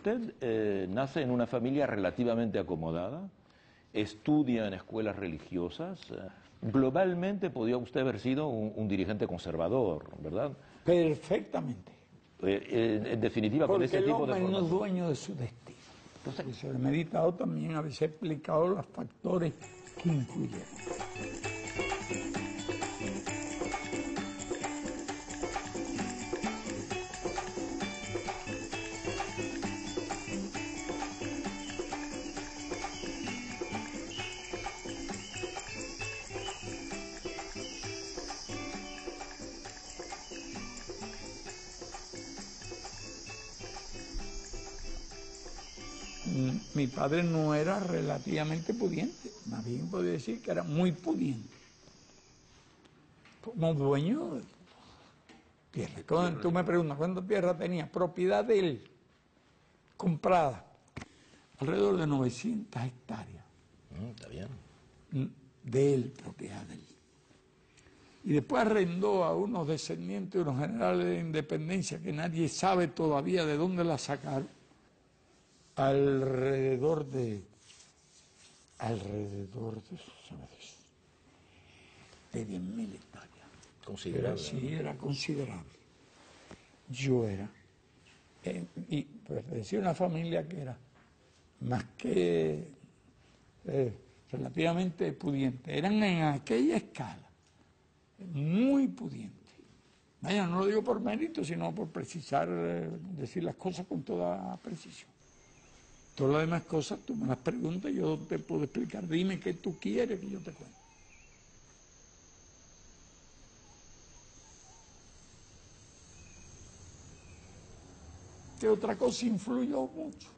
usted nace en una familia relativamente acomodada, estudia en escuelas religiosas. Globalmente podía usted haber sido un dirigente conservador, ¿verdad? Perfectamente. En definitiva, con Porque ese el tipo de hombre no es formación. dueño de su destino. Entonces, Eso he meditado también, a veces he explicado los factores que influyeron. Mi padre no era relativamente pudiente, más bien podría decir que era muy pudiente. Como dueño de tierra. Cuando tú me preguntas cuánta tierra tenía, propiedad de él, comprada, alrededor de 900 hectáreas. está bien. De él, propiedad de él. Y después arrendó a unos descendientes de unos generales de independencia que nadie sabe todavía de dónde la sacaron, alrededor de de 10.000 hectáreas. Considerable. Sí, era considerable. Yo era, y pertenecía a una familia que era más que relativamente pudiente. Eran en aquella escala muy pudientes. Vaya, no lo digo por mérito, sino por precisar, decir las cosas con toda precisión. Todas las demás cosas tú me las preguntas y yo te puedo explicar. Dime qué tú quieres que yo te cuente. ¿Qué otra cosa influyó mucho?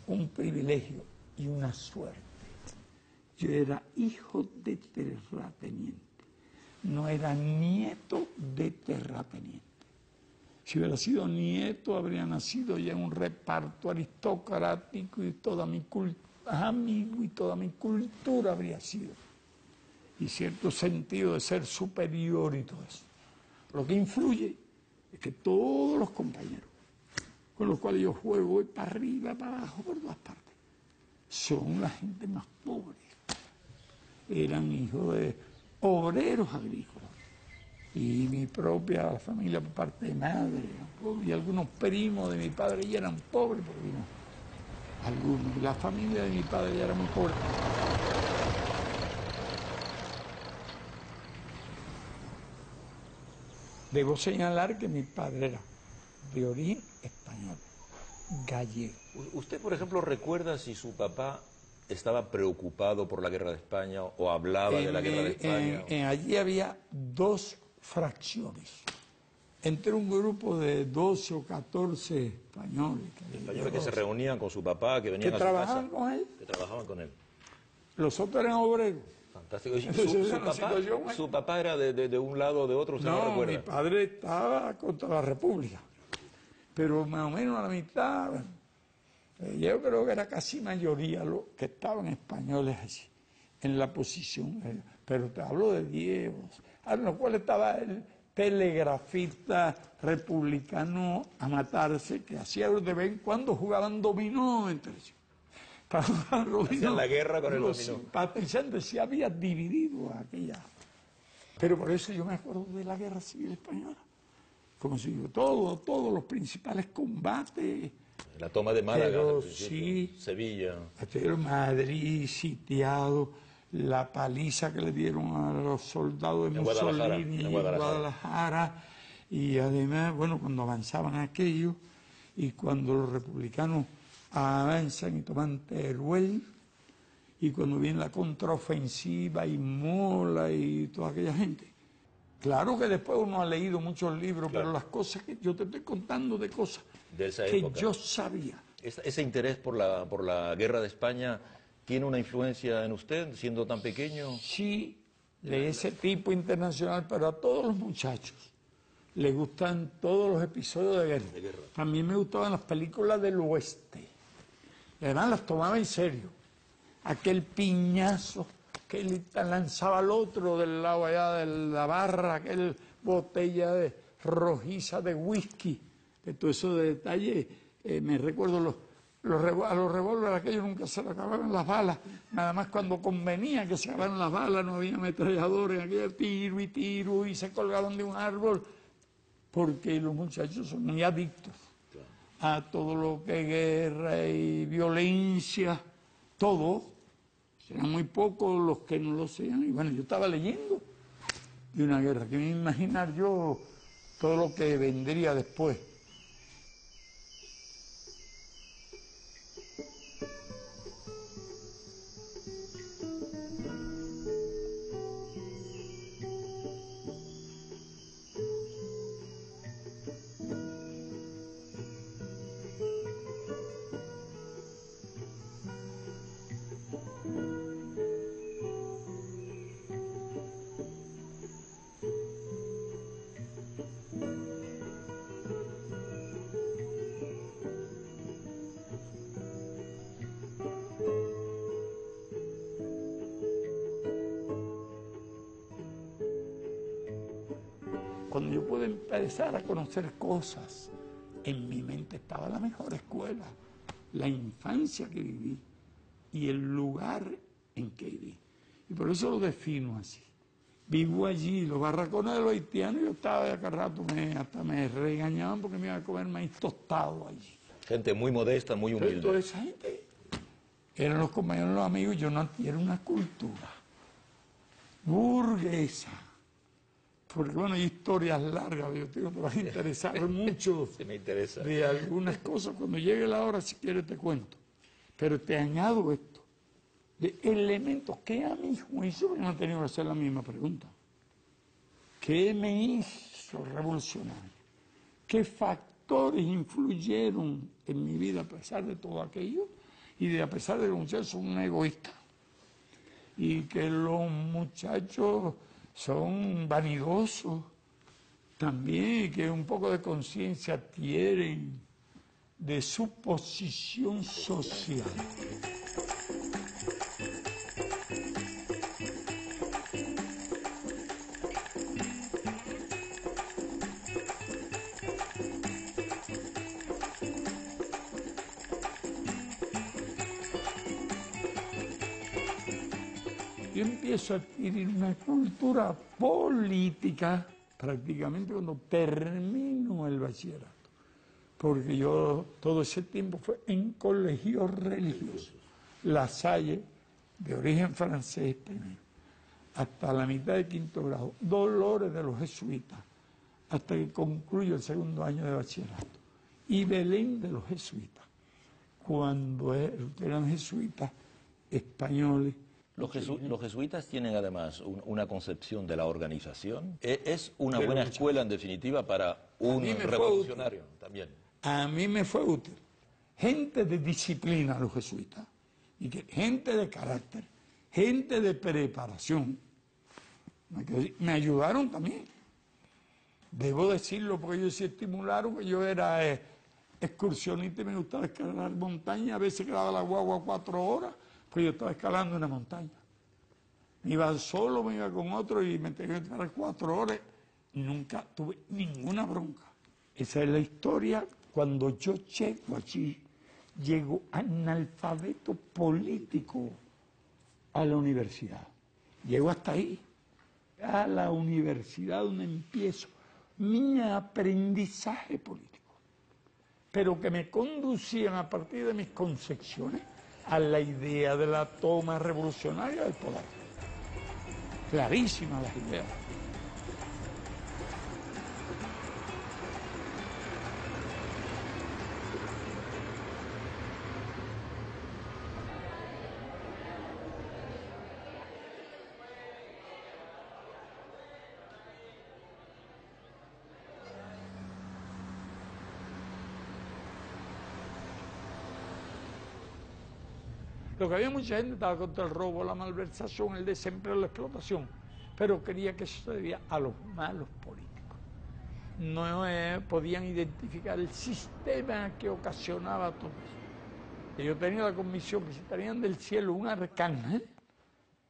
Un privilegio y una suerte. Yo era hijo de terrateniente, no era nieto de terrateniente. Si hubiera sido nieto, habría nacido ya en un reparto aristocrático y toda mi amigo y toda mi cultura habría sido. Y cierto sentido de ser superior y todo eso. Lo que influye es que todos los compañeros con los cuales yo juego, voy para arriba, para abajo, por todas partes, son la gente más pobre. Eran hijos de obreros agrícolas. Y mi propia familia por parte de madre, y algunos primos de mi padre ya eran pobres, porque no, algunos, y la familia de mi padre ya era muy pobre. Debo señalar que mi padre era de origen español, gallego. ¿Usted, por ejemplo, recuerda si su papá estaba preocupado por la guerra de España o hablaba de la guerra de España? Allí había dos fracciones. Entre un grupo de 12 o 14 españoles. Españoles que se reunían con su papá, que venían a su casa. ¿Que trabajaban con él? Que trabajaban con él. Los otros eran obreros. Fantástico. ¿Y su papá era de un lado o de otro? ¿Usted no recuerda? Mi padre estaba contra la República. Pero más o menos a la mitad, yo creo que era casi mayoría los que estaban españoles allí, en la posición. Pero te hablo de 10, a lo cual estaba el telegrafista republicano a matarse, que hacía de vez en cuando jugaban dominó entre ellos. Hacían la guerra con el dominó. Simpatizantes se había dividido aquella. Pero por eso yo me acuerdo de la Guerra Civil Española. Como si todos los principales combates. La toma de Málaga, sí, Sevilla. Madrid sitiado, la paliza que le dieron a los soldados de Mussolini en Guadalajara. Y además, bueno, cuando avanzaban aquellos y cuando los republicanos avanzan y toman Teruel, y cuando viene la contraofensiva y Mola y toda aquella gente. Claro que después uno ha leído muchos libros, claro, pero las cosas que yo te estoy contando de cosas de esa que época. Yo sabía. ¿Ese interés por la guerra de España tiene una influencia en usted, siendo tan pequeño? Sí, de ese tipo internacional, pero a todos los muchachos les gustan todos los episodios de guerra. También me gustaban las películas del oeste. Y además las tomaba en serio. Aquel piñazo que le lanzaba al otro del lado allá de la barra, aquel botella rojiza de whisky, de todo eso de detalle, me recuerdo A los revólveres aquellos nunca se le acababan las balas, nada más cuando convenía que se acabaran las balas, no había ametralladores, aquello tiro y se colgaban de un árbol, porque los muchachos son muy adictos a todo lo que es guerra y violencia, todo. Serán muy pocos los que no lo sean. Y bueno, yo estaba leyendo de una guerra, que me iba a imaginar yo todo lo que vendría después. Cuando yo pude empezar a conocer cosas, en mi mente estaba la mejor escuela, la infancia que viví y el lugar en que viví. Y por eso lo defino así. Vivo allí, los barracones de los haitianos, yo estaba de acá rato, hasta me regañaban porque me iba a comer maíz tostado allí. Gente muy modesta, muy humilde. Toda esa gente eran los compañeros, los amigos, yo no era una cultura burguesa. Porque bueno, hay historias largas, yo te va a interesar mucho Sí, me interesa. de algunas cosas. Cuando llegue la hora, si quieres, te cuento. Pero te añado esto, de elementos que a mi juicio, me han tenido que hacer la misma pregunta. ¿Qué me hizo revolucionario? ¿Qué factores influyeron en mi vida a pesar de todo aquello? Y a pesar de que los muchachos son egoístas. Y que los muchachos son vanidosos también, que un poco de conciencia tienen de su posición social. Yo empiezo a adquirir una cultura política prácticamente cuando termino el bachillerato, porque yo todo ese tiempo fue en colegios religiosos, La Salle, de origen francés primero, hasta la mitad de quinto grado, Dolores de los jesuitas, hasta que concluyo el segundo año de bachillerato, y Belén de los jesuitas, cuando eran jesuitas españoles. Los jesuitas tienen además una concepción de la organización. Es una buena escuela, en definitiva, para un revolucionario también. A mí me fue útil. Gente de disciplina, los jesuitas, y gente de carácter, gente de preparación. Me ayudaron también. Debo decirlo, porque ellos sí estimularon que yo era excursionista y me gustaba escalar montañas. A veces quedaba la guagua 4 horas. Pues yo estaba escalando una montaña. Me iba solo, me iba con otro y me tenía que escalar 4 horas. Nunca tuve ninguna bronca. Esa es la historia. Cuando yo llego allí, llego analfabeto político a la universidad. Llego hasta ahí, a la universidad donde empiezo mi aprendizaje político. Pero que me conducían a partir de mis concepciones a la idea de la toma revolucionaria del poder. Clarísimas las ideas. Lo que había mucha gente estaba contra el robo, la malversación, el desempleo, la explotación, pero quería que eso se debía a los malos políticos. No podían identificar el sistema que ocasionaba todo eso. Y yo tenía la convicción que si traían del cielo un arcángel,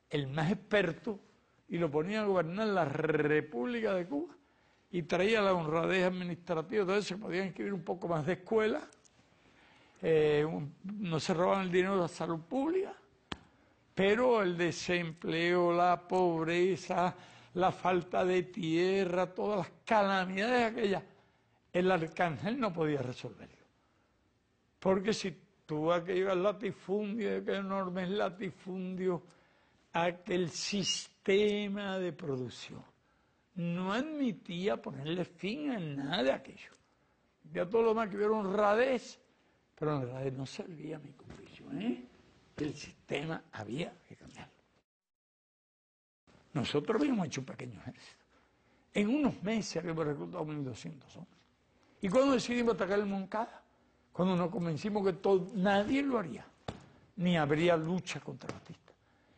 el más experto, y lo ponían a gobernar la República de Cuba, y traía la honradez administrativa, entonces se podían escribir un poco más de escuela, no se roban el dinero de la salud pública, pero el desempleo, la pobreza, la falta de tierra, todas las calamidades aquellas, el arcángel no podía resolverlo. Porque si tuvo aquel latifundio, aquel enorme latifundio, aquel sistema de producción, no admitía ponerle fin a nada de aquello. Ya todo lo demás que hubiera honradez, pero en honradez no servía a mi convicción, El sistema había que cambiarlo. Nosotros habíamos hecho un pequeño ejército. En unos meses habíamos reclutado 1.200 hombres. ¿Y cuando decidimos atacar el Moncada? Cuando nos convencimos que nadie lo haría, ni habría lucha contra Batista.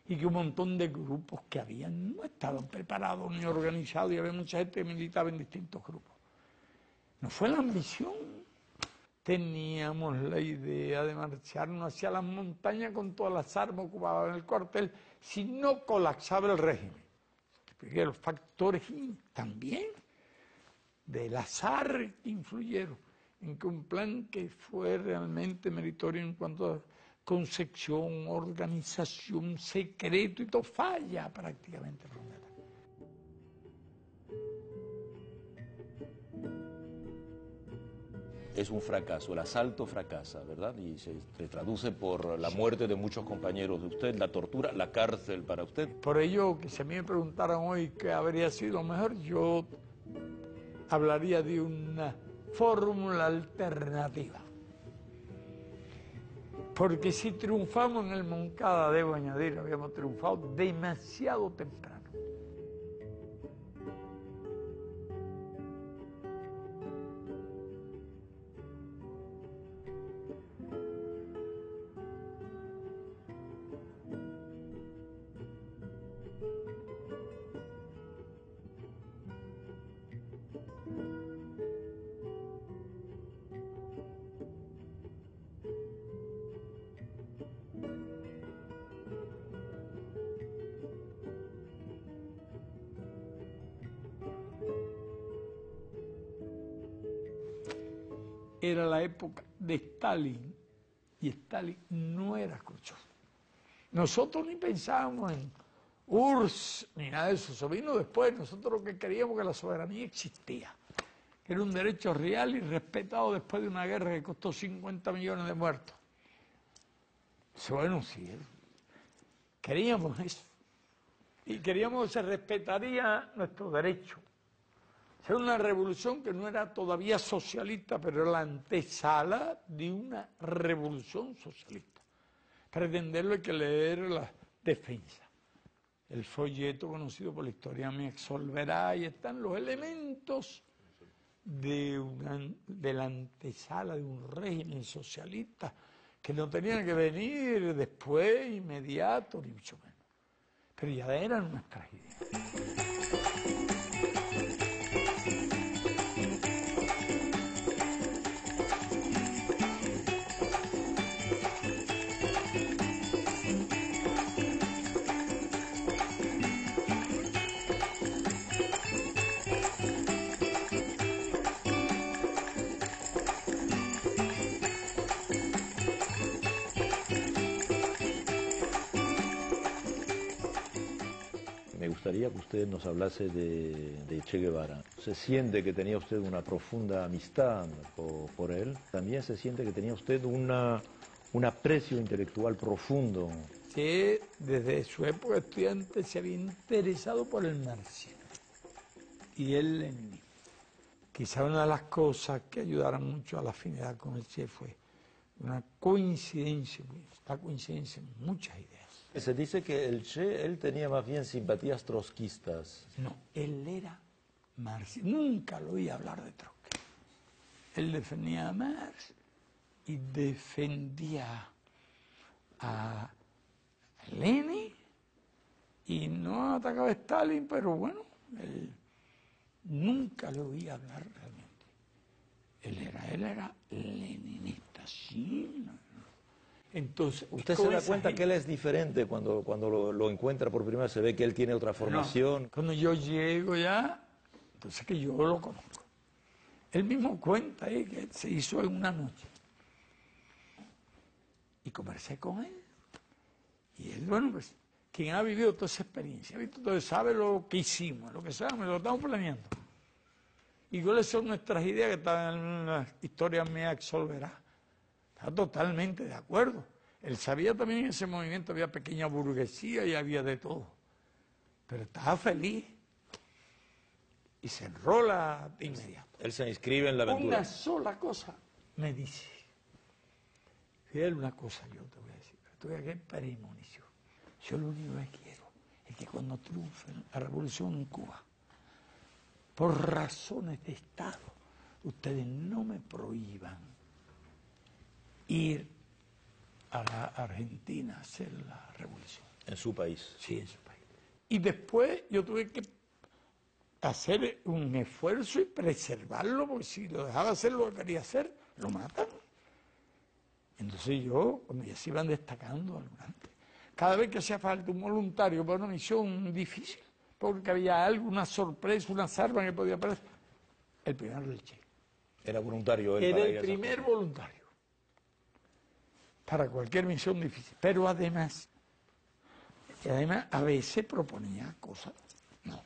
Y que un montón de grupos que habían no estaban preparados ni organizados, y había mucha gente que militaba en distintos grupos. No fue la ambición. Teníamos la idea de marcharnos hacia las montañas con todas las armas ocupadas en el cuartel, si no colapsaba el régimen. Porque los factores también del azar que influyeron en que un plan que fue realmente meritorio en cuanto a concepción, organización, secreto y todo falla prácticamente. Es un fracaso, el asalto fracasa, ¿verdad? Y se traduce por la muerte de muchos compañeros de usted, la tortura, la cárcel para usted. Por ello, que si a mí me preguntaran hoy qué habría sido mejor, yo hablaría de una fórmula alternativa. Porque si triunfamos en el Moncada, debo añadir, habíamos triunfado demasiado temprano. Era la época de Stalin, y Stalin no era Khrushchev. Nosotros ni pensábamos en URSS ni nada de eso, eso vino después. Nosotros lo que queríamos que la soberanía existía, que era un derecho real y respetado después de una guerra que costó 50 millones de muertos. Bueno, sí, queríamos eso, y queríamos que se respetaría nuestro derecho. Era una revolución que no era todavía socialista, pero era la antesala de una revolución socialista. Para entenderlo hay que leer la defensa. El folleto conocido por la historia me absolverá, y están los elementos de la antesala de un régimen socialista que no tenían que venir después, inmediato, ni mucho menos. Pero ya eran nuestras ideas. Me gustaría que usted nos hablase de Che Guevara. ¿Se siente que tenía usted una profunda amistad por él? ¿También se siente que tenía usted un aprecio intelectual profundo? Que desde su época estudiante se había interesado por el marxismo y el leninismo. Quizá una de las cosas que ayudaron mucho a la afinidad con el Che fue una coincidencia, esta coincidencia en muchas ideas. Se dice que el Che, él tenía más bien simpatías trotskistas. No, él era marxista. Nunca lo oí hablar de Trotsky. Él defendía a Marx y defendía a Lenin, y no atacaba a Stalin, pero bueno, él nunca lo oí hablar realmente. Él era leninista, sí. Entonces, ¿usted se da cuenta que él es diferente cuando lo encuentra por primera vez? Se ve que él tiene otra formación. No, cuando yo llego ya, entonces que yo lo conozco. Él mismo cuenta que se hizo en una noche. conversé con él. Y él, bueno, pues, quien ha vivido toda esa experiencia, ¿visto? Entonces sabe lo que hicimos, lo que sabemos, lo estamos planeando. ¿Y cuáles son nuestras ideas que están en la historia mía Exolverá? Está totalmente de acuerdo. Él sabía también en ese movimiento había pequeña burguesía y había de todo. Pero estaba feliz. Y se enrola de inmediato. Él se inscribe en la aventura. Una sola cosa me dice. Fidel, una cosa yo te voy a decir. Te voy a dar premonición. Yo lo único que quiero es que cuando triunfe la revolución en Cuba, por razones de Estado, ustedes no me prohíban ir a la Argentina a hacer la revolución. En su país. Sí, en su país. Y después yo tuve que hacer un esfuerzo y preservarlo, porque si lo dejaba hacer lo que quería hacer, lo matan. Entonces yo, cuando ya se iban destacando algunos, cada vez que hacía falta un voluntario para una misión difícil, porque había algo, una sorpresa, unas armas que podía aparecer, el primero del Che. Era voluntario él. Era para el primer voluntario para cualquier misión difícil. Pero además a veces proponía cosas. No.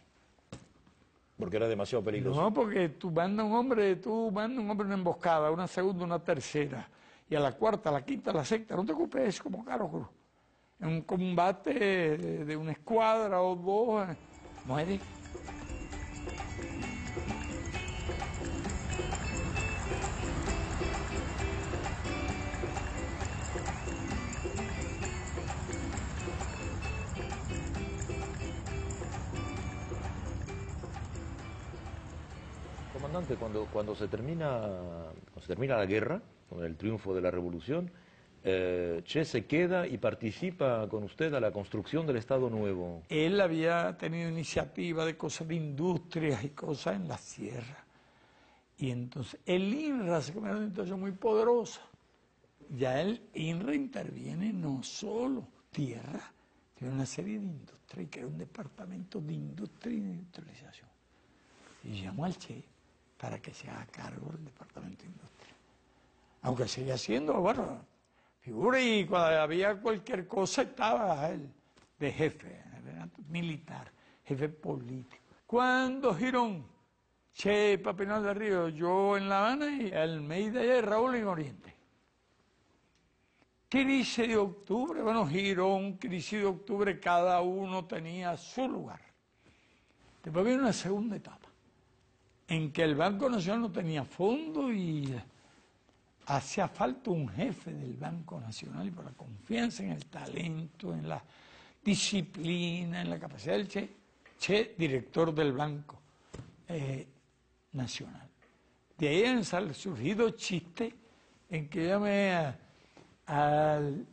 Porque era demasiado peligroso. No, porque tú mandas un hombre una emboscada, una segunda, una tercera, y a la cuarta, a la quinta, a la sexta, no te ocupes, es como Caro Cruz. En un combate de una escuadra o dos, muere. Comandante, cuando se termina la guerra, con el triunfo de la revolución, Che se queda y participa con usted a la construcción del Estado Nuevo. Él había tenido iniciativa de cosas de industrias y cosas en la sierra. Y entonces el INRA se convirtió en una institución muy poderosa. Ya el INRA interviene no solo tierra, tiene una serie de industrias, y crea un departamento de industria y de industrialización. Y llamó al Che para que se haga cargo del departamento de industria. Aunque seguía siendo, bueno, figura, y cuando había cualquier cosa estaba él de jefe, militar, jefe político. Cuando Girón, Che, Papinal de Río, yo en La Habana y Almeida y Raúl en Oriente. Crisis de octubre, bueno, Girón, crisis de octubre, cada uno tenía su lugar. Después viene una segunda etapa, en que el Banco Nacional no tenía fondo y hacía falta un jefe del Banco Nacional, y por la confianza en el talento, en la disciplina, en la capacidad del Che, director del Banco Nacional. De ahí han surgido chistes en que llamé al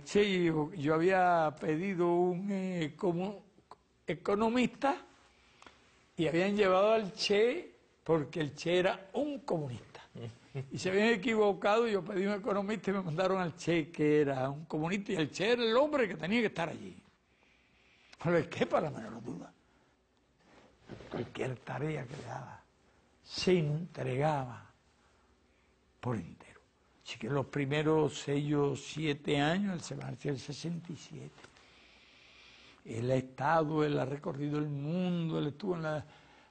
Che, yo había pedido un como economista y habían llevado al Che porque el Che era un comunista. Y se habían equivocado, yo pedí un economista y me mandaron al Che, que era un comunista, y el Che era el hombre que tenía que estar allí. Pero es que para la menor duda, cualquier tarea que le daba, se entregaba por entero. Así que los primeros 6 o 7 años, él se marchó en el 67. Él ha estado, él ha recorrido el mundo, él estuvo en la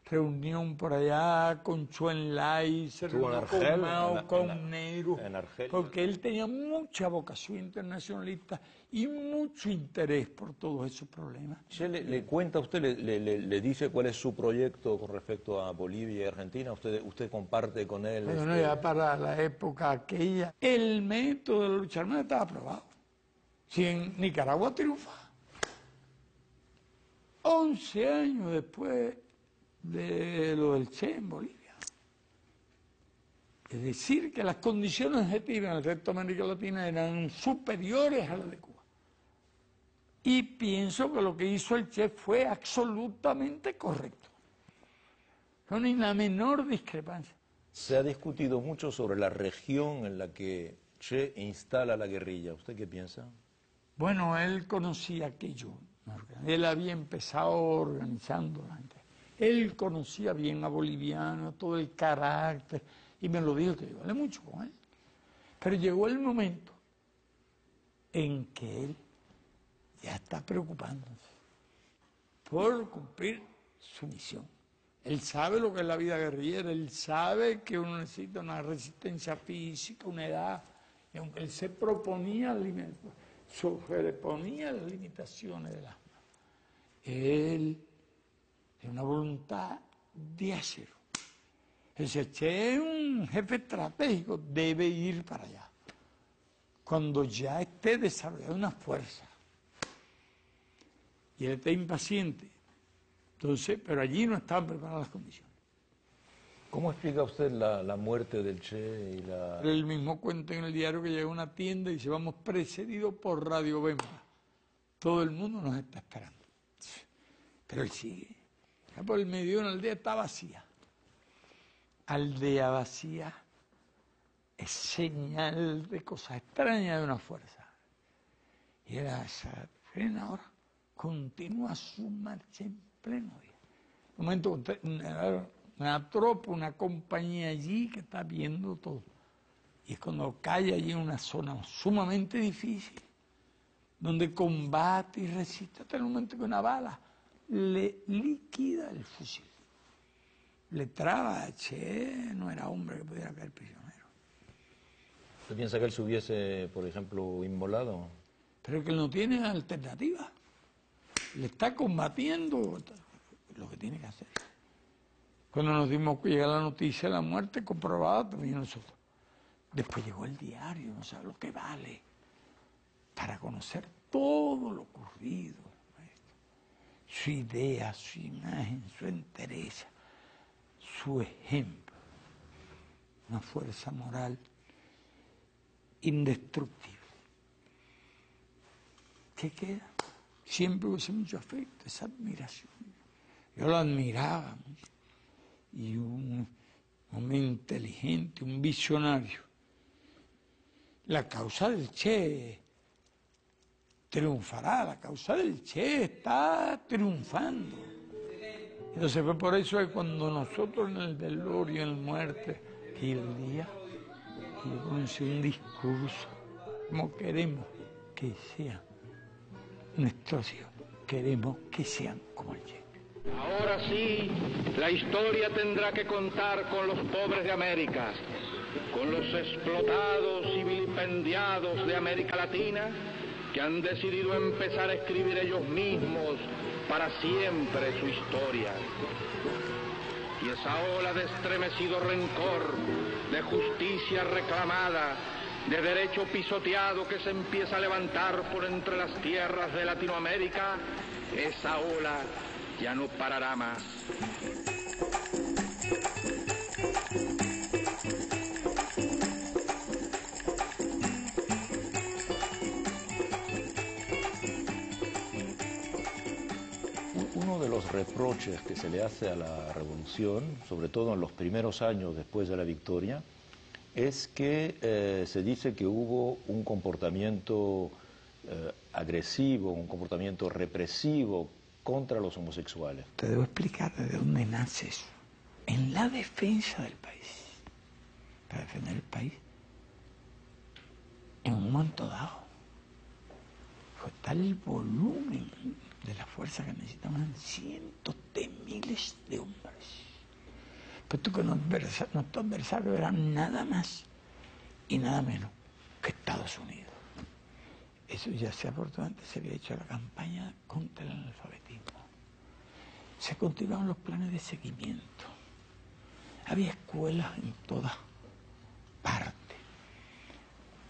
reunión por allá con Chuen Lai, se reunió con Mao, con Nehru, porque él tenía mucha vocación internacionalista y mucho interés por todos esos problemas. Che, ¿le cuenta a usted, le dice cuál es su proyecto con respecto a Bolivia y Argentina? ¿Usted comparte con él? Bueno, ya para la época aquella, el método de la lucha armada estaba aprobado. Si en Nicaragua triunfa, 11 años después de lo del Che en Bolivia. Es decir, que las condiciones objetivas en el resto de América Latina eran superiores a las de Cuba. Y pienso que lo que hizo el Che fue absolutamente correcto. No hay la menor discrepancia. Se ha discutido mucho sobre la región en la que Che instala la guerrilla. ¿Usted qué piensa? Bueno, él conocía aquello. Él había empezado organizando la gente. Él conocía bien a Boliviano, todo el carácter, y me lo dijo, que yo hablé mucho con él. Pero llegó el momento en que él ya está preocupándose por cumplir su misión. Él sabe lo que es la vida guerrillera, él sabe que uno necesita una resistencia física, una edad, y aunque él se proponía, se le ponía las limitaciones del alma, él tiene una voluntad de hacerlo. Ese Che es un jefe estratégico, debe ir para allá. Cuando ya esté desarrollada una fuerza, y él está impaciente, entonces, pero allí no estaban preparadas las condiciones. ¿Cómo explica usted la muerte del Che y la...? Él mismo cuenta en el diario que llega a una tienda y dice, vamos precedidos por Radio Bemba. Todo el mundo nos está esperando. Pero él sigue. Ya por el mediodía una aldea está vacía. Aldea vacía es señal de cosas extrañas de una fuerza. Y era esa frena ahora, continúa su marcha en pleno día. Un momento, una tropa, una compañía allí que está viendo todo. Y es cuando cae allí en una zona sumamente difícil, donde combate y resiste hasta el momento que una bala le liquida el fusil. Le traba, Che, no era hombre que pudiera caer prisionero. ¿Usted piensa que él se hubiese, por ejemplo, inmolado? Pero es que él no tiene alternativa. Le está combatiendo lo que tiene que hacer. Cuando nos dimos que llega la noticia de la muerte comprobada, también nosotros. Después llegó el diario, no sabe lo que vale, para conocer todo lo ocurrido. Su idea, su imagen, su entereza, su ejemplo. Una fuerza moral indestructible. ¿Qué queda? Siempre hubo mucho afecto, esa admiración. Yo lo admiraba mucho. Y un hombre inteligente, un visionario. La causa del Che triunfará, la causa del Che está triunfando. Entonces fue por eso que cuando nosotros en el velorio, en la muerte, que el día, yo comencé un discurso, como queremos que sean nuestros hijos, queremos que sean como el Che. Ahora sí, la historia tendrá que contar con los pobres de América, con los explotados y vilipendiados de América Latina, que han decidido empezar a escribir ellos mismos para siempre su historia. Y esa ola de estremecido rencor, de justicia reclamada, de derecho pisoteado que se empieza a levantar por entre las tierras de Latinoamérica, esa ola ya no parará más. Uno de los reproches que se le hace a la revolución, sobre todo en los primeros años después de la victoria, es que se dice que hubo un comportamiento agresivo, un comportamiento represivo contra los homosexuales. Te debo explicar de dónde nace eso. En la defensa del país. Para defender el país. En un momento dado. Fue tal el volumen de la fuerza que necesitaban cientos de miles de hombres. Pero tú que nuestro adversario era nada más y nada menos que Estados Unidos. Eso ya afortunadamente se había hecho la campaña contra el analfabetismo. Se continuaban los planes de seguimiento. Había escuelas en todas partes.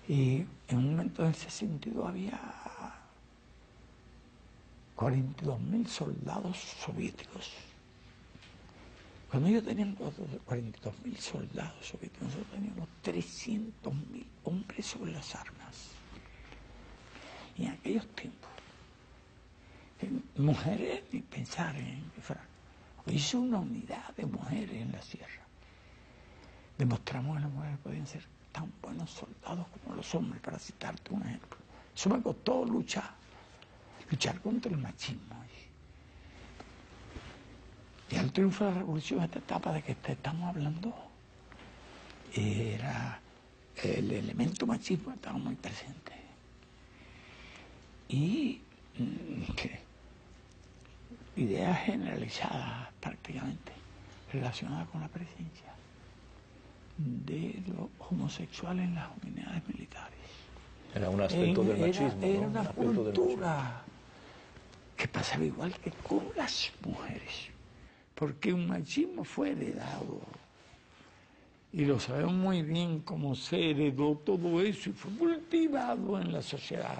Y en un momento del 62 había 42.000 soldados soviéticos. Cuando ellos tenían 42.000 soldados soviéticos, nosotros teníamos 300.000 hombres sobre las armas. Y en aquellos tiempos, mujeres, ni pensar en que fuera. Hizo una unidad de mujeres en la sierra. Demostramos que las mujeres podían ser tan buenos soldados como los hombres, para citarte un ejemplo. Eso me costó luchar contra el machismo. Y al triunfo de la revolución, esta etapa de que te estamos hablando, era el elemento machismo estaba muy presente. Y ideas generalizadas prácticamente relacionadas con la presencia de los homosexuales en las unidades militares. Era un aspecto del machismo. Era ¿no? una cultura que pasaba igual que con las mujeres, porque un machismo fue heredado. Y lo sabemos muy bien cómo se heredó todo eso y fue cultivado en la sociedad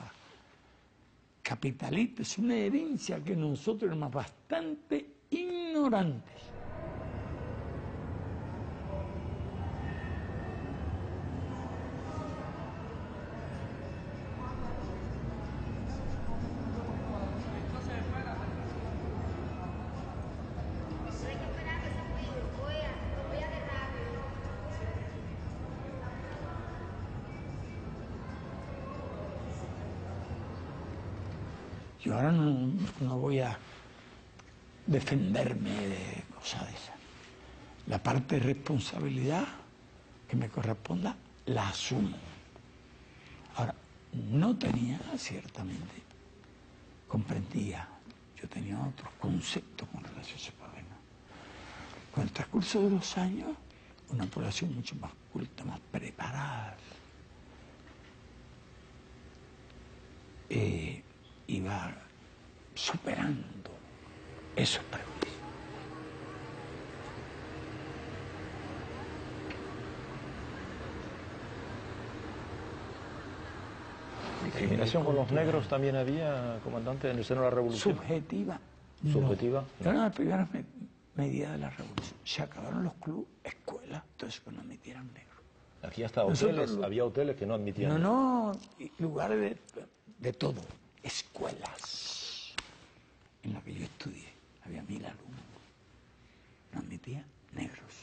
capitalista. Es una herencia que nosotros éramos bastante ignorantes. Yo ahora no voy a defenderme de cosas de esas. La parte de responsabilidad que me corresponda, la asumo. Ahora, no tenía, ciertamente, comprendía, yo tenía otros conceptos con relación a ese problema. Con el transcurso de los años, una población mucho más culta, más preparada, iba superando esos prejuicios. ¿Discriminación con los negros también había, comandante, en el seno de la revolución? Subjetiva. ¿Subjetiva? No. Era una de las primeras medidas de la revolución. Se acabaron los clubes, escuelas, entonces que no admitieran negros. Aquí hasta hoteles, había hoteles que no admitían. No, lugares de todo. Escuelas en las que yo estudié. Había 1000 alumnos. No admitían negros,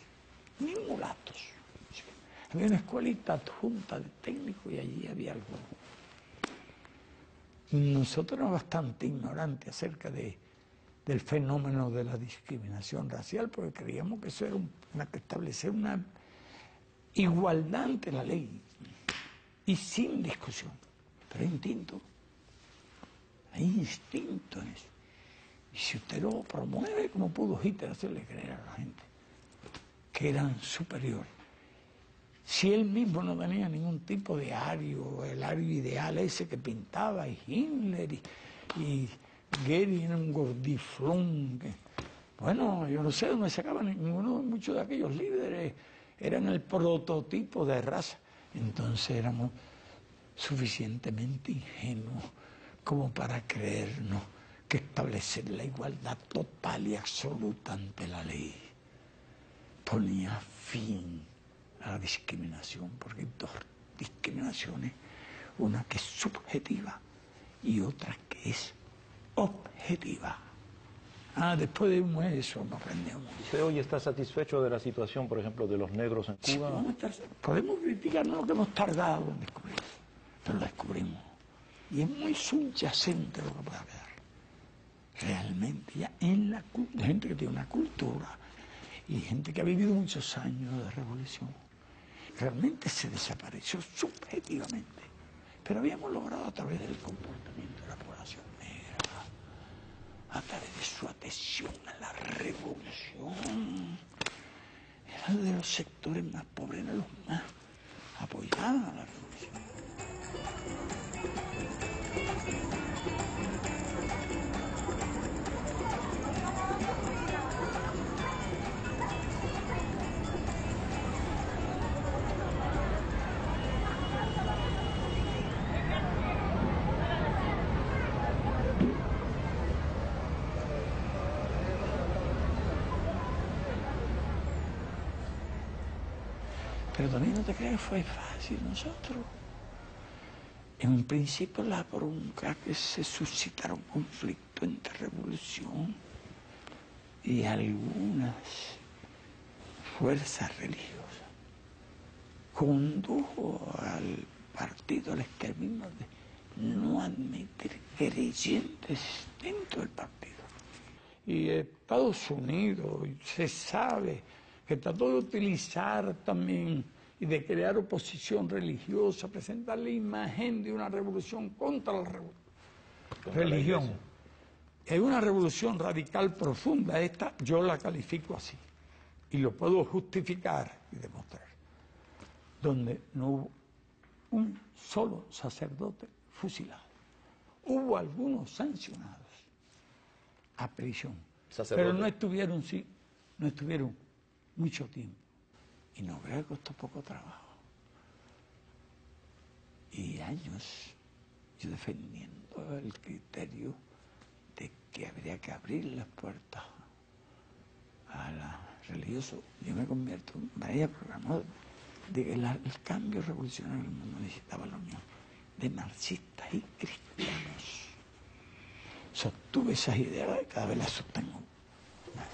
ni mulatos. Había una escuelita adjunta de técnico y allí había algunos. Nosotros éramos bastante ignorantes acerca del fenómeno de la discriminación racial, porque creíamos que eso era que establecer una igualdad ante la ley y sin discusión. Pero hay instinto. Hay instinto en eso. Y si usted lo promueve, como pudo Hitler hacerle creer a la gente que eran superiores. Si él mismo no tenía ningún tipo de ario, el ario ideal ese que pintaba, y Himmler y Goering era un gordiflón. Bueno, yo no sé dónde sacaban muchos de aquellos líderes, eran el prototipo de raza. Entonces éramos suficientemente ingenuos como para creernos que establecer la igualdad total y absoluta ante la ley ponía fin a la discriminación, porque hay dos discriminaciones, una que es subjetiva y otra que es objetiva. Después de eso no aprendemos. ¿Usted hoy está satisfecho de la situación, por ejemplo, de los negros en Cuba? Sí, podemos criticarnos lo que hemos tardado en descubrir, pero lo descubrimos. Y es muy subyacente lo que puede haber. Realmente ya en la gente que tiene una cultura y gente que ha vivido muchos años de revolución, realmente se desapareció subjetivamente. Pero habíamos logrado a través del comportamiento de la población negra, a través de su adhesión a la revolución. Era de los sectores más pobres, eran los más apoyados a la revolución. Pero también no te creas que fue fácil nosotros. En un principio la bronca que se suscitara un conflicto entre revolución y algunas fuerzas religiosas condujo al partido al extremismo de no admitir creyentes dentro del partido. Y Estados Unidos se sabe que trató de utilizar también y de crear oposición religiosa, presentar la imagen de una revolución contra la religión. Es una revolución radical profunda, esta yo la califico así, y lo puedo justificar y demostrar, donde no hubo un solo sacerdote fusilado. Hubo algunos sancionados a prisión, pero no estuvieron mucho tiempo. Y no creo que costó poco trabajo. Y años yo defendiendo el criterio de que habría que abrir las puertas a la religioso. Yo me convierto en María programador de que el cambio revolucionario del mundo necesitaba la unión de marxistas y cristianos. Sostuve esas ideas y cada vez las sostengo más.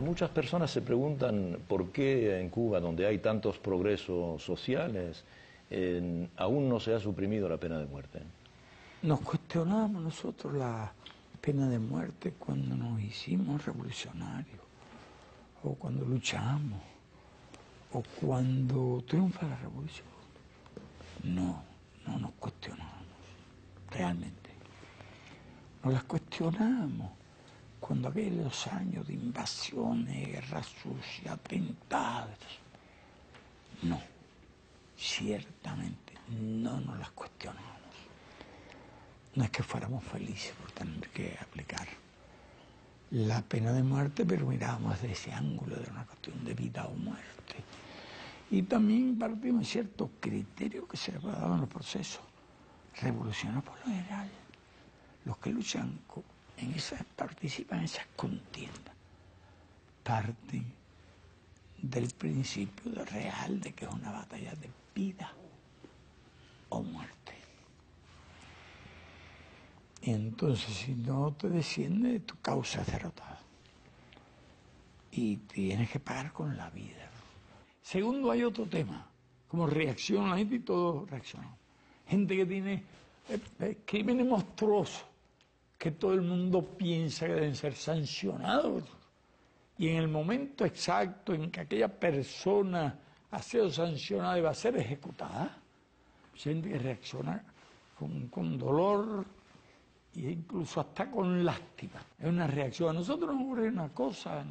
Muchas personas se preguntan por qué en Cuba, donde hay tantos progresos sociales, aún no se ha suprimido la pena de muerte. Nos cuestionamos nosotros la pena de muerte cuando nos hicimos revolucionarios, o cuando luchamos, o cuando triunfa la revolución. No nos cuestionamos, realmente. Nos las cuestionamos cuando aquellos años de invasiones, guerra sucia, atentados. No, ciertamente no nos las cuestionamos. No es que fuéramos felices por tener que aplicar la pena de muerte, pero mirábamos desde ese ángulo de una cuestión de vida o muerte. Y también partimos de ciertos criterios que se le daban en los procesos revolucionarios por lo general. Los que luchan participan en esas contiendas, parten del principio real de que es una batalla de vida o muerte. Y entonces, si no te desciende, tu causa es derrotada. Y tienes que pagar con la vida. Segundo, hay otro tema, como reacciona la gente y todos reaccionan. Gente que tiene crímenes monstruosos, que todo el mundo piensa que deben ser sancionados. Y en el momento exacto en que aquella persona ha sido sancionada y va a ser ejecutada, gente que reacciona con dolor e incluso hasta con lástima. Es una reacción. A nosotros nos ocurre una cosa,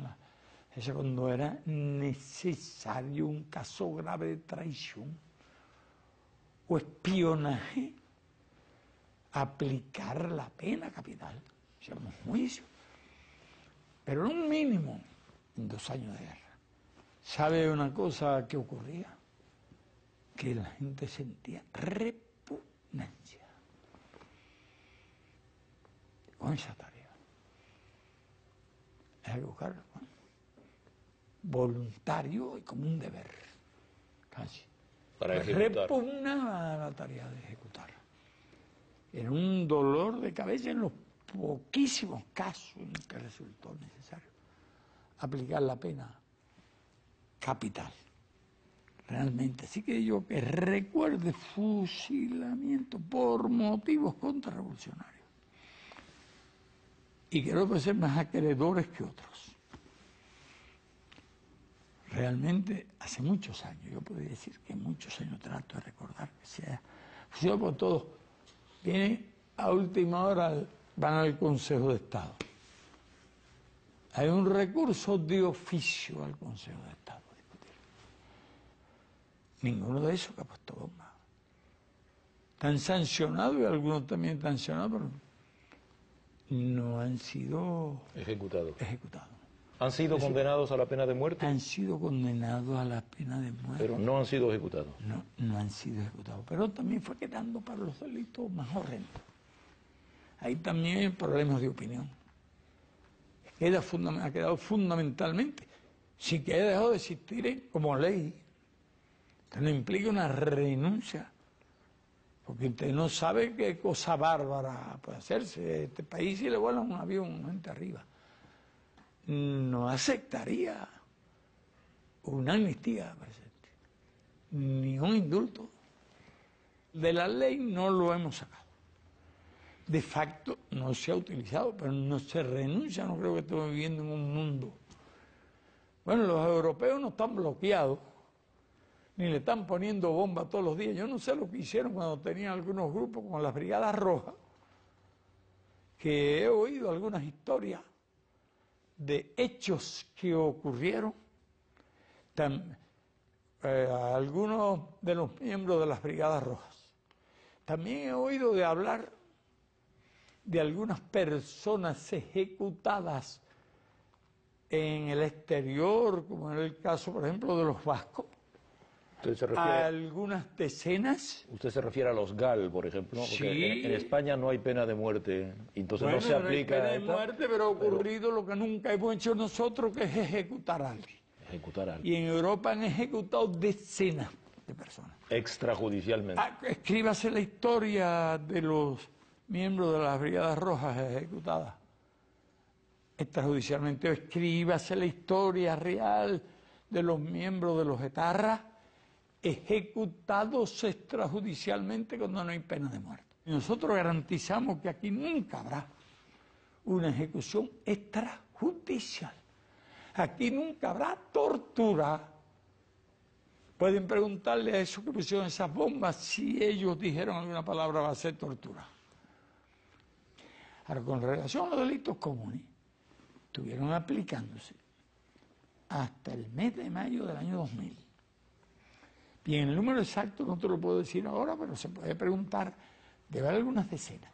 eso cuando era necesario un caso grave de traición o espionaje, aplicar la pena capital, hacíamos juicio, pero en un mínimo en 2 años de guerra. ¿Sabe una cosa que ocurría? Que la gente sentía repugnancia con esa tarea. Hay que buscarlo, ¿no? Voluntario y como un deber, casi. Para ejecutar. Repugnaba la tarea de ejecutar. Era un dolor de cabeza en los poquísimos casos en que resultó necesario aplicar la pena capital. Realmente, así que yo que recuerde fusilamiento por motivos contrarrevolucionarios. Y creo que ser más acreedores que otros. Realmente, hace muchos años, yo podría decir que muchos años trato de recordar que sea fusilado por todos. Viene a última hora, van al Consejo de Estado. Hay un recurso de oficio al Consejo de Estado a discutir. Ninguno de esos que ha puesto bomba. están sancionados y algunos también están sancionados, pero no han sido ejecutados. ¿Han sido Es decir, condenados a la pena de muerte? Han sido condenados a la pena de muerte. Pero no han sido ejecutados. No, no han sido ejecutados. Pero también fue quedando para los delitos más horrendos. Ahí también hay problemas de opinión. Ha quedado fundamentalmente, sin que haya dejado de existir como ley. Esto no implica una renuncia, porque usted no sabe qué cosa bárbara puede hacerse. Este país, si le vuelan un avión, gente arriba, no aceptaría una amnistía, ni un indulto. De la ley no lo hemos sacado. De facto no se ha utilizado, pero no se renuncia. No creo que estemos viviendo en un mundo. Bueno, los europeos no están bloqueados, ni le están poniendo bombas todos los días. Yo no sé lo que hicieron cuando tenían algunos grupos como las Brigadas Rojas, que he oído algunas historias de hechos que ocurrieron. A algunos de los miembros de las Brigadas Rojas. También he oído de hablar de algunas personas ejecutadas en el exterior, como en el caso, por ejemplo, de los vascos. ¿Usted se refiere a algunas decenas? Usted se refiere a los GAL, por ejemplo, porque sí. en España no hay pena de muerte, entonces bueno, no se aplica no hay pena de muerte, pero ha ocurrido lo que nunca hemos hecho nosotros, que es ejecutar a alguien. Y en Europa han ejecutado decenas de personas. Extrajudicialmente. Escríbase la historia de los miembros de las Brigadas Rojas ejecutadas extrajudicialmente, o escríbase la historia real de los miembros de los etarras ejecutados extrajudicialmente cuando no hay pena de muerte. Y nosotros garantizamos que aquí nunca habrá una ejecución extrajudicial. Aquí nunca habrá tortura. Pueden preguntarle a esos que pusieron esas bombas si ellos dijeron alguna palabra va a ser tortura. Ahora, con relación a los delitos comunes, estuvieron aplicándose hasta el mes de mayo del año 2000. Bien, el número exacto no te lo puedo decir ahora, pero se puede preguntar, debe haber algunas decenas.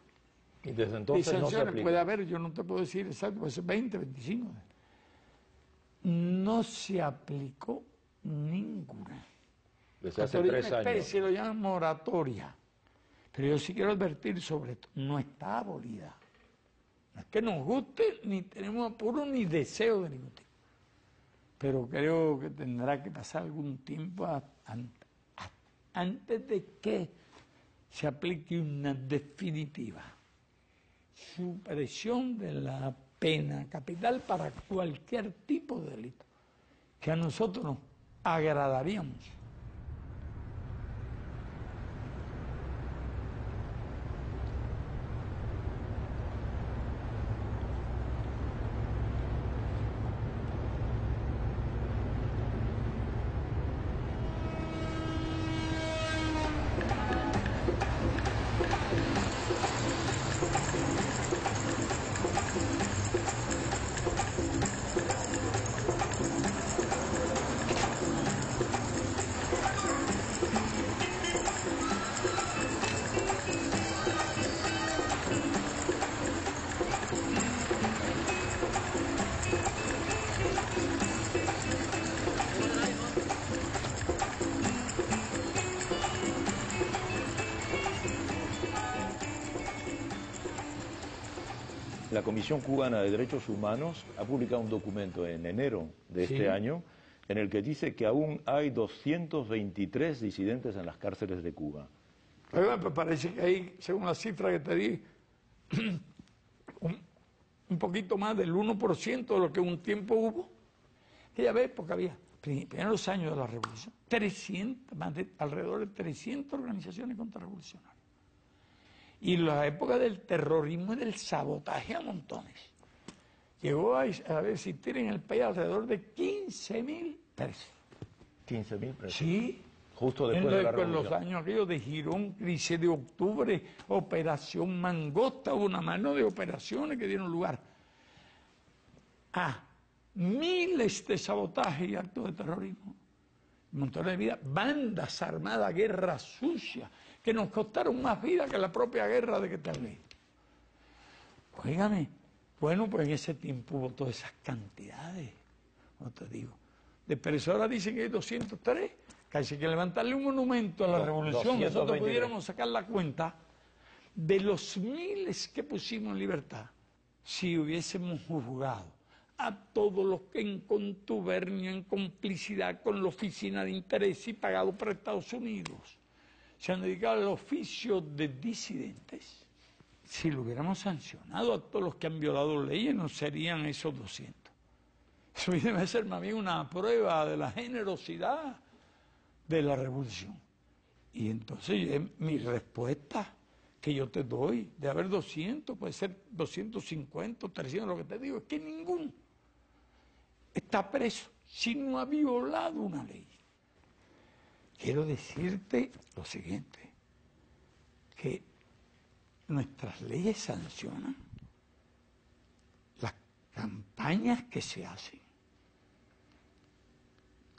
Y desde entonces no se aplica. Puede haber, yo no te puedo decir exacto, puede ser 20, 25. No se aplicó ninguna. Desde hace 3 años. Se lo llaman moratoria. Pero yo sí quiero advertir sobre esto, no está abolida. No es que nos guste, ni tenemos apuro, ni deseo de ningún tipo. Pero creo que tendrá que pasar algún tiempo antes de que se aplique una definitiva supresión de la pena capital para cualquier tipo de delito, que a nosotros nos agradaría mucho. La Comisión Cubana de Derechos Humanos ha publicado un documento en enero de este año en el que dice que aún hay 223 disidentes en las cárceles de Cuba. Pero parece que hay, según la cifra que te di, un poquito más del 1% de lo que un tiempo hubo. Ya ves, porque había, primeros años de la revolución, alrededor de 300 organizaciones contrarrevolucionarias. Y en la época del terrorismo y del sabotaje a montones. Llegó a existir en el país alrededor de 15.000 presos. ¿15.000 presos? Sí. Justo después de la revolución. En los años aquellos de Girón, Crisis de Octubre, Operación Mangosta, hubo una mano de operaciones que dieron lugar a miles de sabotajes y actos de terrorismo. Montones de vidas, bandas armadas, guerra sucia, que nos costaron más vida que la propia guerra de que te hablé. Óigame, bueno, pues en ese tiempo hubo todas esas cantidades, no te digo. De personas dicen que hay 203, casi hay que levantarle un monumento a la revolución. Nosotros pudiéramos sacar la cuenta de los miles que pusimos en libertad si hubiésemos juzgado a todos los que en contubernio, en complicidad con la oficina de interés y pagado por Estados Unidos, se han dedicado al oficio de disidentes. Si lo hubiéramos sancionado a todos los que han violado leyes, no serían esos 200. Eso debe ser más bien una prueba de la generosidad de la revolución. Y entonces mi respuesta que yo te doy, de haber 200, puede ser 250, 300, lo que te digo, es que ninguno está preso si no ha violado una ley. Quiero decirte lo siguiente, que nuestras leyes sancionan las campañas que se hacen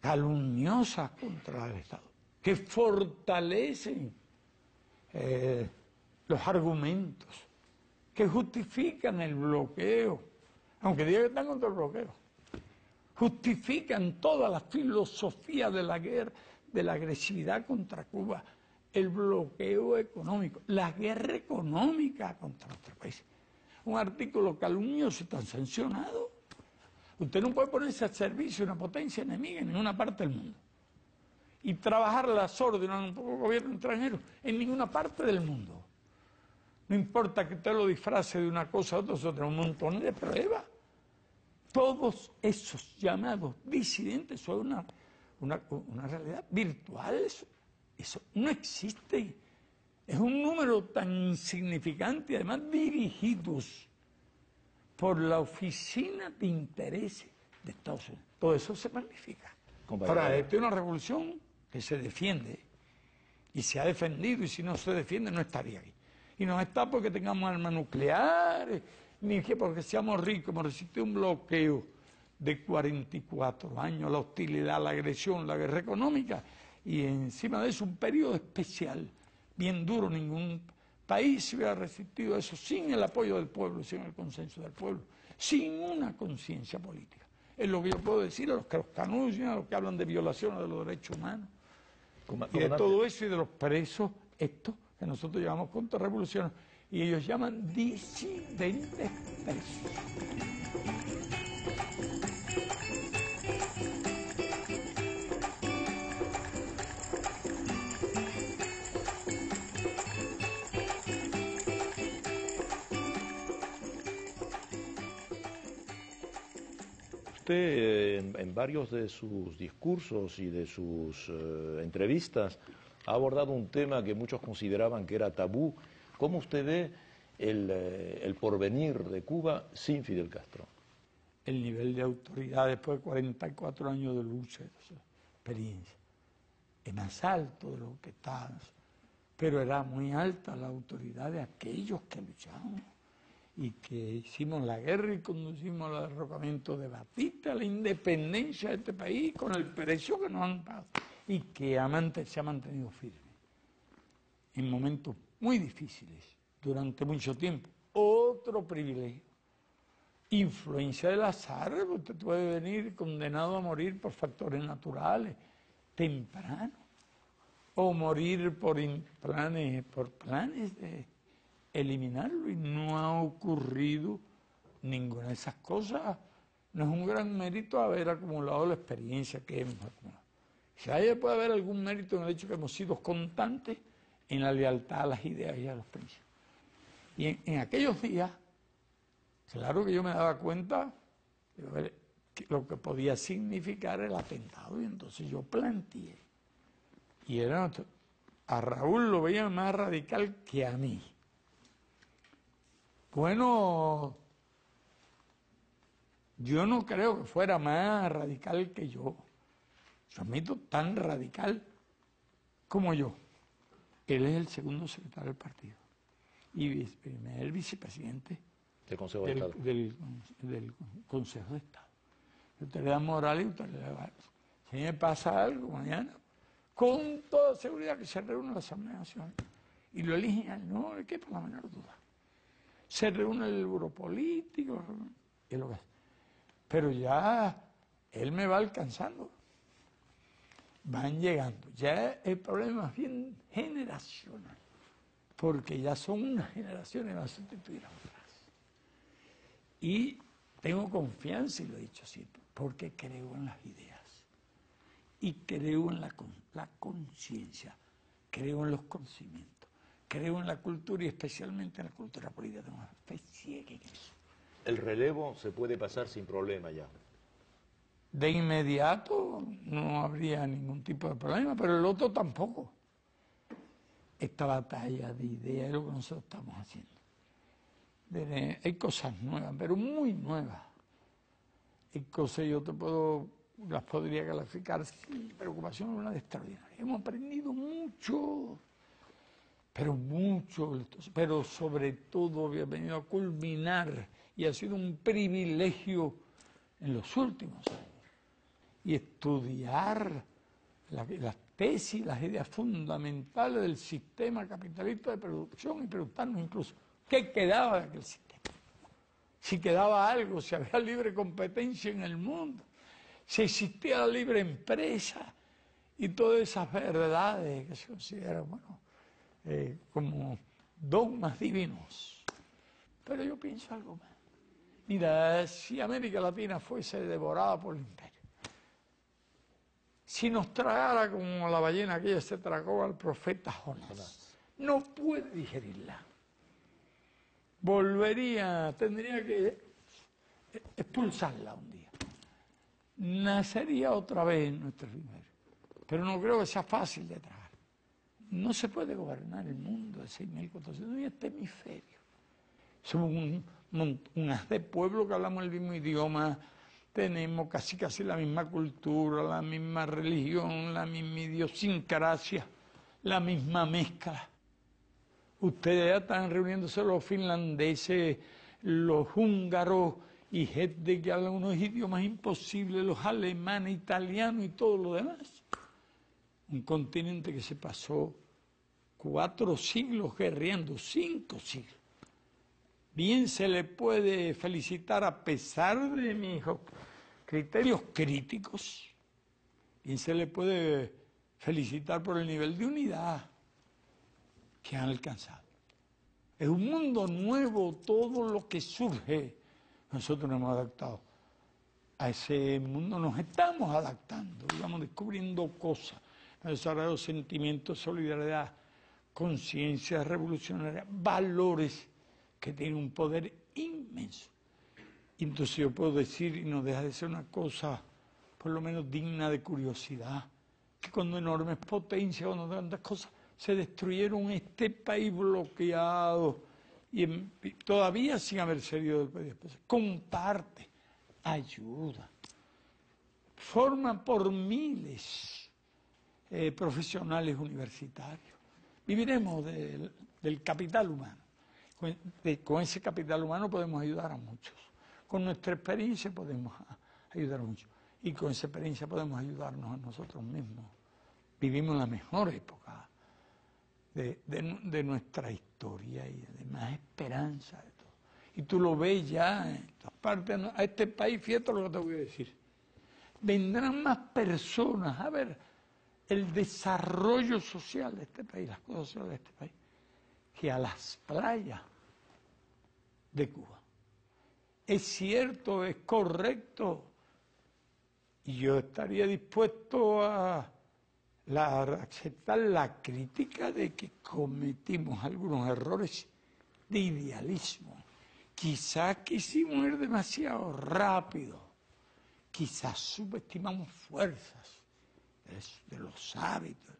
calumniosas contra el Estado, que fortalecen los argumentos, que justifican el bloqueo, aunque digan que están contra el bloqueo, justifican toda la filosofía de la guerra, de la agresividad contra Cuba, el bloqueo económico, la guerra económica contra nuestro país. Un artículo calumnioso está sancionado. Usted no puede ponerse al servicio de una potencia enemiga en ninguna parte del mundo y trabajar a las órdenes de un gobierno extranjero en ninguna parte del mundo. No importa que usted lo disfrace de una cosa a otra, nosotros tenemos un montón de pruebas. Todos esos llamados disidentes son una realidad virtual. Eso no existe. Es un número tan insignificante y además dirigidos por la Oficina de Intereses de Estados Unidos. Todo eso se magnifica. Ahora, esta es una revolución que se defiende y se ha defendido, y si no se defiende no estaría aquí. Y no está porque tengamos armas nucleares, ni que porque seamos ricos. Hemos resistido un bloqueo de 44 años, la hostilidad, la agresión, la guerra económica, y encima de eso un periodo especial, bien duro. Ningún país se hubiera resistido a eso sin el apoyo del pueblo, sin el consenso del pueblo, sin una conciencia política. Es lo que yo puedo decir a los que los canuncian, a los que hablan de violaciones de los derechos humanos, y de todo eso, y de los presos, estos que nosotros llamamos contrarrevolucionarios, y ellos llaman disidentes presos. Usted en varios de sus discursos y de sus entrevistas ha abordado un tema que muchos consideraban que era tabú. ¿Cómo usted ve el porvenir de Cuba sin Fidel Castro? El nivel de autoridad después de 44 años de lucha, de experiencia, es más alto de lo que está, pero era muy alta la autoridad de aquellos que luchamos y que hicimos la guerra y conducimos al derrocamiento de Batista, la independencia de este país con el precio que nos han pagado y que se ha mantenido firme en momentos muy difíciles durante mucho tiempo. Otro privilegio, influencia del azar. Usted puede venir condenado a morir por factores naturales temprano o morir por planes de eliminarlo, y no ha ocurrido ninguna de esas cosas. No es un gran mérito haber acumulado la experiencia que hemos acumulado. Si puede haber algún mérito en el hecho que hemos sido constantes en la lealtad a las ideas y a los principios. Y en aquellos días, claro que yo me daba cuenta de lo que podía significar el atentado, y entonces yo planteé. Y a Raúl lo veía más radical que a mí. Bueno, yo no creo que fuera más radical que yo. Yo admito tan radical como yo. Él es el segundo secretario del partido y el vicepresidente del Consejo de Estado. Del Consejo de Estado. Usted le da moral y usted le da... Si me pasa algo mañana, con toda seguridad que se reúne la Asamblea Nacional y lo eligen, no le quepa la menor duda. Se reúne el europolítico, y lo que hace. Pero ya él me va alcanzando. Van llegando. Ya el problema es bien generacional, porque ya son unas generaciones que van a sustituir a otras. Y tengo confianza, y lo he dicho siempre, porque creo en las ideas. Y creo en la conciencia, creo en los conocimientos, creo en la cultura y especialmente en la cultura política. Tengo una fe ciega en eso. El relevo se puede pasar sin problema ya. De inmediato no habría ningún tipo de problema, pero el otro tampoco. Esta batalla de ideas es lo que nosotros estamos haciendo. Hay cosas nuevas, pero muy nuevas. Hay cosas las podría calificar sin preocupación, una de extraordinaria. Hemos aprendido mucho, pero sobre todo había venido a culminar y ha sido un privilegio en los últimos años. Y estudiar las tesis, las ideas fundamentales del sistema capitalista de producción y preguntarnos incluso qué quedaba de aquel sistema. Si quedaba algo, si había libre competencia en el mundo, si existía la libre empresa y todas esas verdades que se consideran, como dogmas divinos. Pero yo pienso algo más. Mira, si América Latina fuese devorada por el imperio, si nos tragara como la ballena aquella se tragó al profeta Jonás, no puede digerirla. Tendría que expulsarla un día. Nacería otra vez en nuestro imperio. Pero no creo que sea fácil de tragar. No se puede gobernar el mundo de 6.400 y este hemisferio. Somos un haz de pueblo que hablamos el mismo idioma, tenemos casi la misma cultura, la misma religión, la misma idiosincrasia, la misma mezcla. Ustedes ya están reuniéndose los finlandeses, los húngaros y gente que habla unos idiomas imposibles, los alemanes, italianos y todo lo demás. Un continente que se pasó 4 siglos guerreando, 5 siglos. Bien se le puede felicitar a pesar de mis criterios críticos, bien se le puede felicitar por el nivel de unidad que han alcanzado. Es un mundo nuevo todo lo que surge. Nosotros nos hemos adaptado a ese mundo, nos estamos adaptando, vamos descubriendo cosas, hemos desarrollado sentimientos, solidaridad, conciencia revolucionaria, valores que tienen un poder inmenso. Y entonces yo puedo decir, y no deja de ser una cosa por lo menos digna de curiosidad, que cuando enormes potencias, cuando tantas cosas se destruyeron, este país bloqueado, y todavía sin haber salido del país, comparte, ayuda, forma por miles profesionales universitarios. Viviremos del capital humano. Con ese capital humano podemos ayudar a muchos. Con nuestra experiencia podemos ayudar a muchos. Y con esa experiencia podemos ayudarnos a nosotros mismos. Vivimos la mejor época de nuestra historia y de más esperanza de todo. Y tú lo ves ya en todas partes. A este país, fíjate lo que te voy a decir. Vendrán más personas a ver el desarrollo social de este país, las cosas sociales de este país, que a las playas de Cuba. Es cierto, es correcto, y yo estaría dispuesto a aceptar la crítica de que cometimos algunos errores de idealismo. Quizás quisimos ir demasiado rápido, quizás subestimamos fuerzas de los hábitos.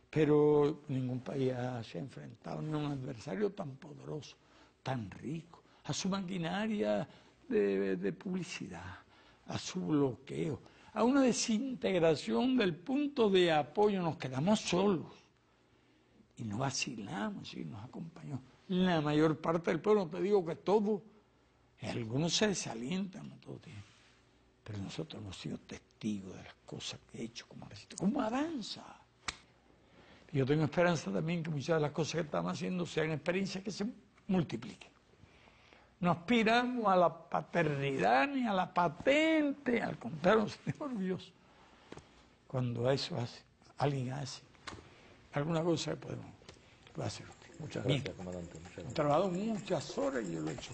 Pero ningún país se ha enfrentado ni a un adversario tan poderoso, tan rico, a su maquinaria de publicidad, a su bloqueo, a una desintegración del punto de apoyo. Nos quedamos solos y no vacilamos, y nos acompañó la mayor parte del pueblo. No te digo que todo, algunos se desalientan, no todo tiene. Pero nosotros hemos sido testigos de las cosas que he hecho como resistencia, cómo avanza. Yo tengo esperanza también que muchas de las cosas que estamos haciendo sean experiencias que se multipliquen. No aspiramos a la paternidad ni a la patente, al contrario, nos sentimos orgullosos cuando eso hace, alguien hace alguna cosa que puede hacer usted. Muchas gracias, comandante. Muchas gracias. He trabajado muchas horas y yo lo he hecho.